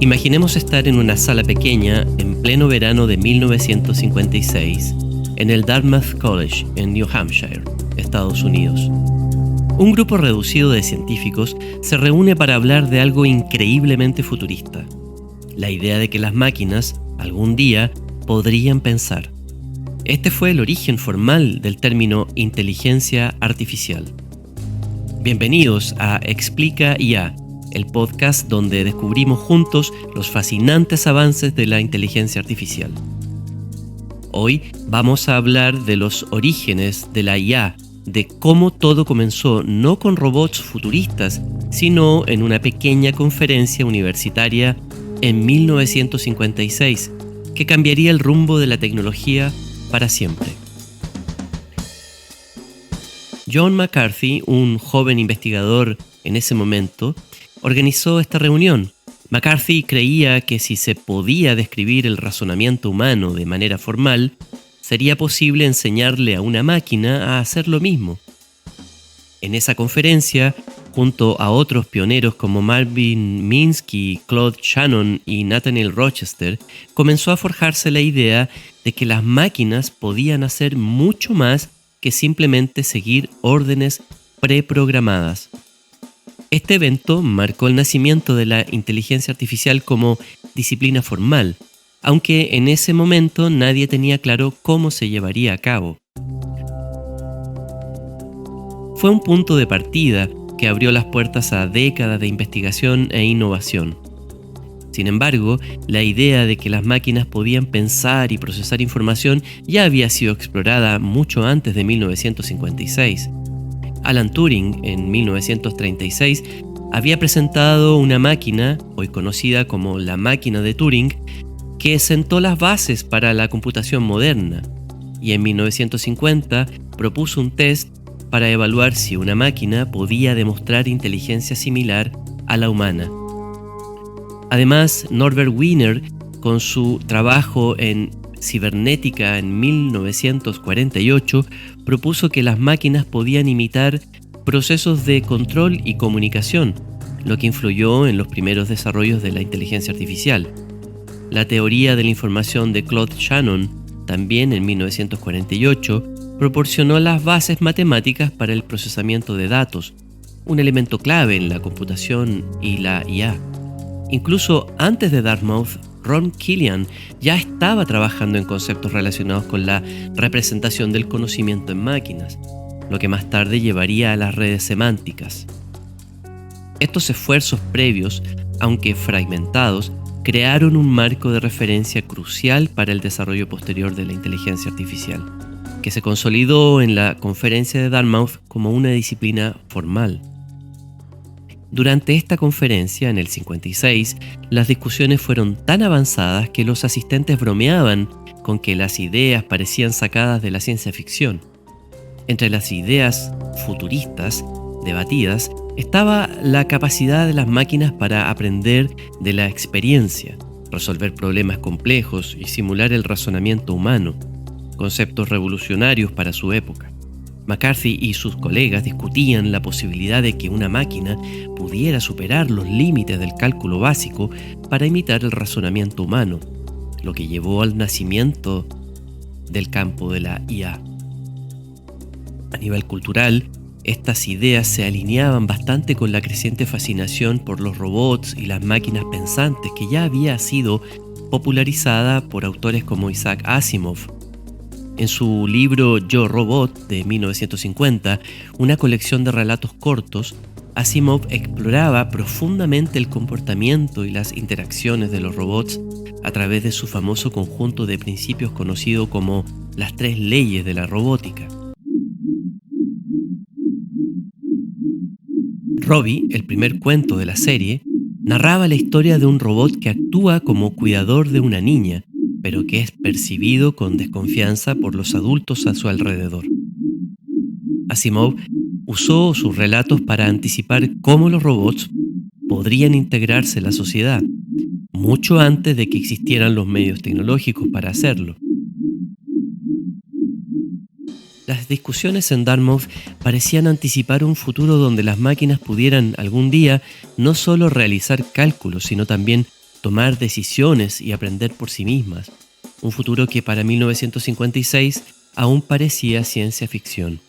Imaginemos estar en una sala pequeña en pleno verano de 1956 en el Dartmouth College en New Hampshire, Estados Unidos. Un grupo reducido de científicos se reúne para hablar de algo increíblemente futurista: la idea de que las máquinas, algún día, podrían pensar. Este fue el origen formal del término inteligencia artificial. Bienvenidos a Explica IA, el podcast donde descubrimos juntos los fascinantes avances de la inteligencia artificial. Hoy vamos a hablar de los orígenes de la IA, de cómo todo comenzó no con robots futuristas, sino en una pequeña conferencia universitaria en 1956, que cambiaría el rumbo de la tecnología para siempre. John McCarthy, un joven investigador en ese momento, organizó esta reunión. McCarthy creía que si se podía describir el razonamiento humano de manera formal, sería posible enseñarle a una máquina a hacer lo mismo. En esa conferencia, junto a otros pioneros como Marvin Minsky, Claude Shannon y Nathaniel Rochester, comenzó a forjarse la idea de que las máquinas podían hacer mucho más que simplemente seguir órdenes preprogramadas. Este evento marcó el nacimiento de la inteligencia artificial como disciplina formal, aunque en ese momento nadie tenía claro cómo se llevaría a cabo. Fue un punto de partida que abrió las puertas a décadas de investigación e innovación. Sin embargo, la idea de que las máquinas podían pensar y procesar información ya había sido explorada mucho antes de 1956. Alan Turing, en 1936, había presentado una máquina, hoy conocida como la máquina de Turing, que sentó las bases para la computación moderna, y en 1950 propuso un test para evaluar si una máquina podía demostrar inteligencia similar a la humana. Además, Norbert Wiener, con su trabajo en cibernética en 1948, propuso que las máquinas podían imitar procesos de control y comunicación, lo que influyó en los primeros desarrollos de la inteligencia artificial. La teoría de la información de Claude Shannon, también en 1948, proporcionó las bases matemáticas para el procesamiento de datos, un elemento clave en la computación y la IA. Incluso antes de Dartmouth, Ron Killian ya estaba trabajando en conceptos relacionados con la representación del conocimiento en máquinas, lo que más tarde llevaría a las redes semánticas. Estos esfuerzos previos, aunque fragmentados, crearon un marco de referencia crucial para el desarrollo posterior de la inteligencia artificial, que se consolidó en la conferencia de Dartmouth como una disciplina formal. Durante esta conferencia, en el 56, las discusiones fueron tan avanzadas que los asistentes bromeaban con que las ideas parecían sacadas de la ciencia ficción. Entre las ideas futuristas debatidas estaba la capacidad de las máquinas para aprender de la experiencia, resolver problemas complejos y simular el razonamiento humano, conceptos revolucionarios para su época. McCarthy y sus colegas discutían la posibilidad de que una máquina pudiera superar los límites del cálculo básico para imitar el razonamiento humano, lo que llevó al nacimiento del campo de la IA. A nivel cultural, estas ideas se alineaban bastante con la creciente fascinación por los robots y las máquinas pensantes que ya había sido popularizada por autores como Isaac Asimov. En su libro Yo, Robot, de 1950, una colección de relatos cortos, Asimov exploraba profundamente el comportamiento y las interacciones de los robots a través de su famoso conjunto de principios conocido como las 3 leyes de la robótica. Robbie, el primer cuento de la serie, narraba la historia de un robot que actúa como cuidador de una niña, pero que es percibido con desconfianza por los adultos a su alrededor. Asimov usó sus relatos para anticipar cómo los robots podrían integrarse en la sociedad, mucho antes de que existieran los medios tecnológicos para hacerlo. Las discusiones en Dartmouth parecían anticipar un futuro donde las máquinas pudieran algún día no solo realizar cálculos, sino también tomar decisiones y aprender por sí mismas, un futuro que para 1956 aún parecía ciencia ficción.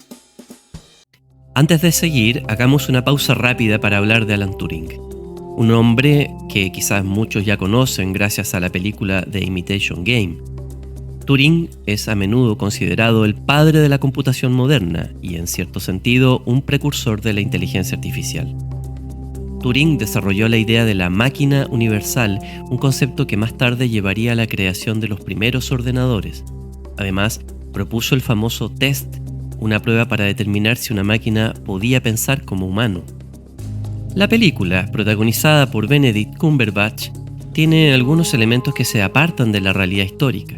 Antes de seguir, hagamos una pausa rápida para hablar de Alan Turing, un hombre que quizás muchos ya conocen gracias a la película The Imitation Game. Turing es a menudo considerado el padre de la computación moderna y, en cierto sentido, un precursor de la inteligencia artificial. Turing desarrolló la idea de la máquina universal, un concepto que más tarde llevaría a la creación de los primeros ordenadores. Además, propuso el famoso test, una prueba para determinar si una máquina podía pensar como humano. La película, protagonizada por Benedict Cumberbatch, tiene algunos elementos que se apartan de la realidad histórica.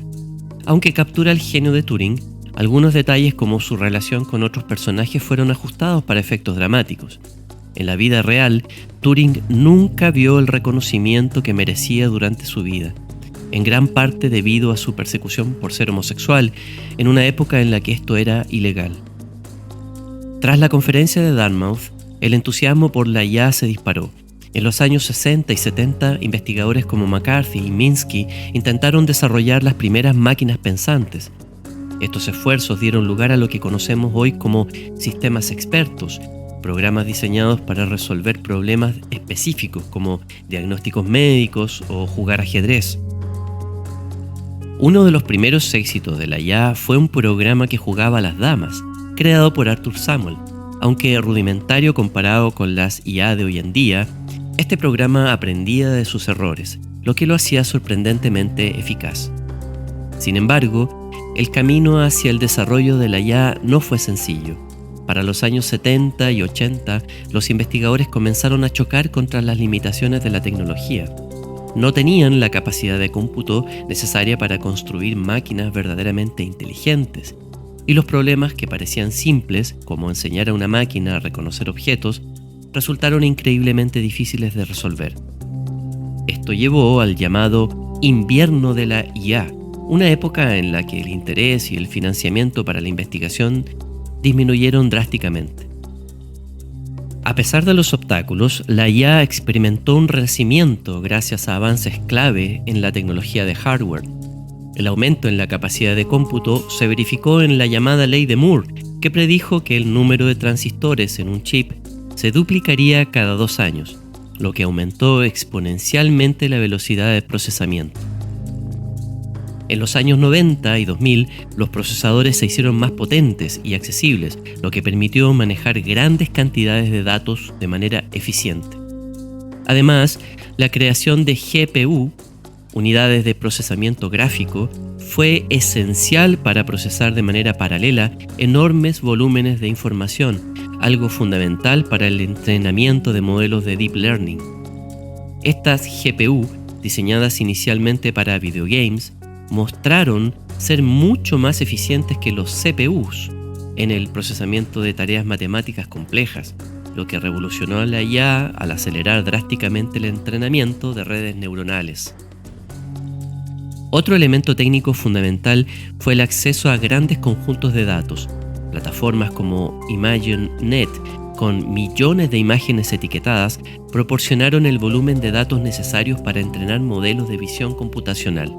Aunque captura el genio de Turing, algunos detalles como su relación con otros personajes fueron ajustados para efectos dramáticos. En la vida real, Turing nunca vio el reconocimiento que merecía durante su vida, en gran parte debido a su persecución por ser homosexual, en una época en la que esto era ilegal. Tras la conferencia de Dartmouth, el entusiasmo por la IA se disparó. En los años 60 y 70, investigadores como McCarthy y Minsky intentaron desarrollar las primeras máquinas pensantes. Estos esfuerzos dieron lugar a lo que conocemos hoy como sistemas expertos, programas diseñados para resolver problemas específicos como diagnósticos médicos o jugar ajedrez. Uno de los primeros éxitos de la IA fue un programa que jugaba a las damas, creado por Arthur Samuel. Aunque rudimentario comparado con las IA de hoy en día, este programa aprendía de sus errores, lo que lo hacía sorprendentemente eficaz. Sin embargo, el camino hacia el desarrollo de la IA no fue sencillo. Para los años 70 y 80, los investigadores comenzaron a chocar contra las limitaciones de la tecnología. No tenían la capacidad de cómputo necesaria para construir máquinas verdaderamente inteligentes, y los problemas que parecían simples, como enseñar a una máquina a reconocer objetos, resultaron increíblemente difíciles de resolver. Esto llevó al llamado invierno de la IA, una época en la que el interés y el financiamiento para la investigación disminuyeron drásticamente. A pesar de los obstáculos, la IA experimentó un renacimiento gracias a avances clave en la tecnología de hardware. El aumento en la capacidad de cómputo se verificó en la llamada ley de Moore, que predijo que el número de transistores en un chip se duplicaría cada 2 años, lo que aumentó exponencialmente la velocidad de procesamiento. En los años 90 y 2000, los procesadores se hicieron más potentes y accesibles, lo que permitió manejar grandes cantidades de datos de manera eficiente. Además, la creación de GPU, unidades de procesamiento gráfico, fue esencial para procesar de manera paralela enormes volúmenes de información, algo fundamental para el entrenamiento de modelos de Deep Learning. Estas GPU, diseñadas inicialmente para videogames, mostraron ser mucho más eficientes que los CPUs en el procesamiento de tareas matemáticas complejas, lo que revolucionó a la IA al acelerar drásticamente el entrenamiento de redes neuronales. Otro elemento técnico fundamental fue el acceso a grandes conjuntos de datos. Plataformas como ImageNet, con millones de imágenes etiquetadas, proporcionaron el volumen de datos necesarios para entrenar modelos de visión computacional.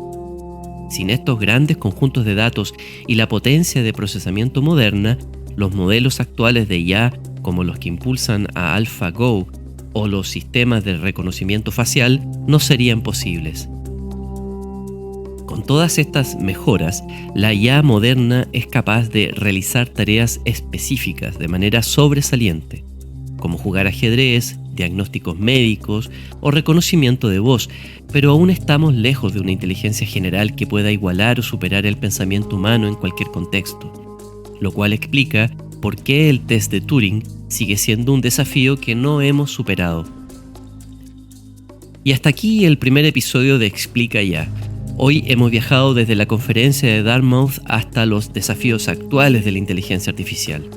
Sin estos grandes conjuntos de datos y la potencia de procesamiento moderna, los modelos actuales de IA, como los que impulsan a AlphaGo o los sistemas de reconocimiento facial, no serían posibles. Con todas estas mejoras, la IA moderna es capaz de realizar tareas específicas de manera sobresaliente, como jugar ajedrez, diagnósticos médicos o reconocimiento de voz, pero aún estamos lejos de una inteligencia general que pueda igualar o superar el pensamiento humano en cualquier contexto, lo cual explica por qué el test de Turing sigue siendo un desafío que no hemos superado. Y hasta aquí el primer episodio de Explica Ya. Hoy hemos viajado desde la conferencia de Dartmouth hasta los desafíos actuales de la inteligencia artificial.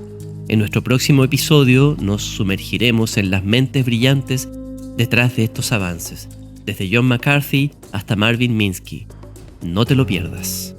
En nuestro próximo episodio nos sumergiremos en las mentes brillantes detrás de estos avances, desde John McCarthy hasta Marvin Minsky. No te lo pierdas.